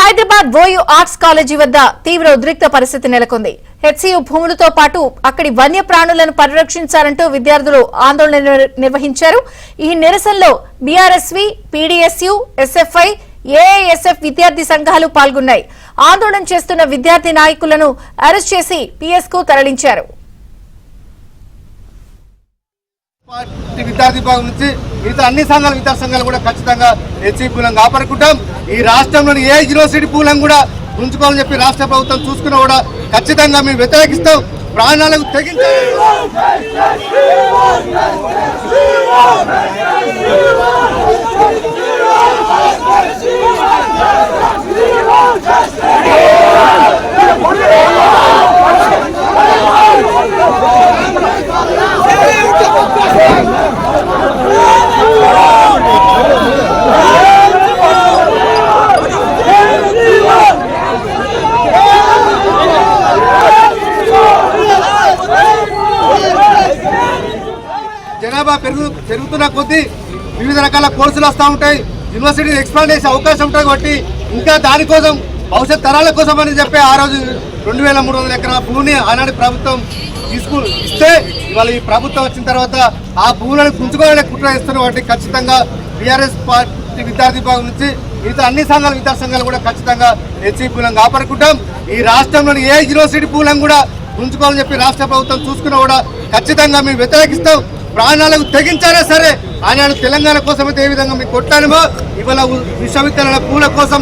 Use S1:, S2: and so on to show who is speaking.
S1: Hyderabad OU arts college వద్ద తీవ్ర ఉద్రిక్త పరిస్థితి నెలకొంది. హెచ్సియు భూములతో పాటు అక్కడి వన్యప్రాణులను పరిరక్షించాలంటూ విద్యార్థులు ఆందోళన నిర్వహించారు. ఈ నిరసనలో బీఆర్ఎస్వి, పీడీఎస్యు, ఎస్ఎఫ్ఐ, ఏఐఎస్ఎఫ్ విద్యార్థి సంఘాలు పాల్గొన్నాయి. ఆందోళన చేస్తున్న విద్యార్థి నాయకులను అరెస్ట్ చేసి పిఎస్ కు తరలించారు.
S2: విద్యార్థి విభాగం నుంచి మిగతా అన్ని సంఘాలు విద్యార్థి సంఘాలు కూడా ఖచ్చితంగా హెచ్సి పూలను కాపాడుకుంటాం. ఈ రాష్ట్రంలోని ఏ యూనివర్సిటీ పూలను కూడా ఉంచుకోవాలని చెప్పి రాష్ట్ర ప్రభుత్వం చూసుకున్నా కూడా ఖచ్చితంగా మేము వ్యతిరేకిస్తాం. ప్రాణాలకు తెగించాలి. జనాభా పెరుగుతున్న కొద్దీ వివిధ రకాల కోర్సులు వస్తూ ఉంటాయి. యూనివర్సిటీ ఎక్స్పాండ్ చేసే అవకాశం ఉంటుంది కాబట్టి ఇంకా దానికోసం భవిష్యత్ తరాల కోసం అని చెప్పి ఆ రోజు 2300 ఎకరాల భూమిని ఆనాటి ప్రభుత్వం ఇస్తే ఇవాళ ఈ ప్రభుత్వం వచ్చిన తర్వాత ఆ భూములను గుంజుకోవాలని కుట్ర చేస్తున్న వాటికి ఖచ్చితంగా బీఆర్ఎస్ పార్టీ విద్యార్థి విభాగం నుంచి మిగతా అన్ని సంఘాలు విద్యార్థి సంఘాలు కూడా ఖచ్చితంగా హెచ్సి పూలను కాపాడుకుంటాం. ఈ రాష్ట్రంలోని ఏ యూనివర్సిటీ పూలను కూడా గుంజుకోవాలని చెప్పి రాష్ట్ర ప్రభుత్వం చూసుకున్నా కూడా ఖచ్చితంగా మేము వ్యతిరేకిస్తాం. ప్రాణాలకు తెగించారా సరే ఆనాడు తెలంగాణ కోసం అయితే ఏ విధంగా మీకు కొట్టానమో ఇవాళ విశ్వవిద్యాలయాల పూల కోసం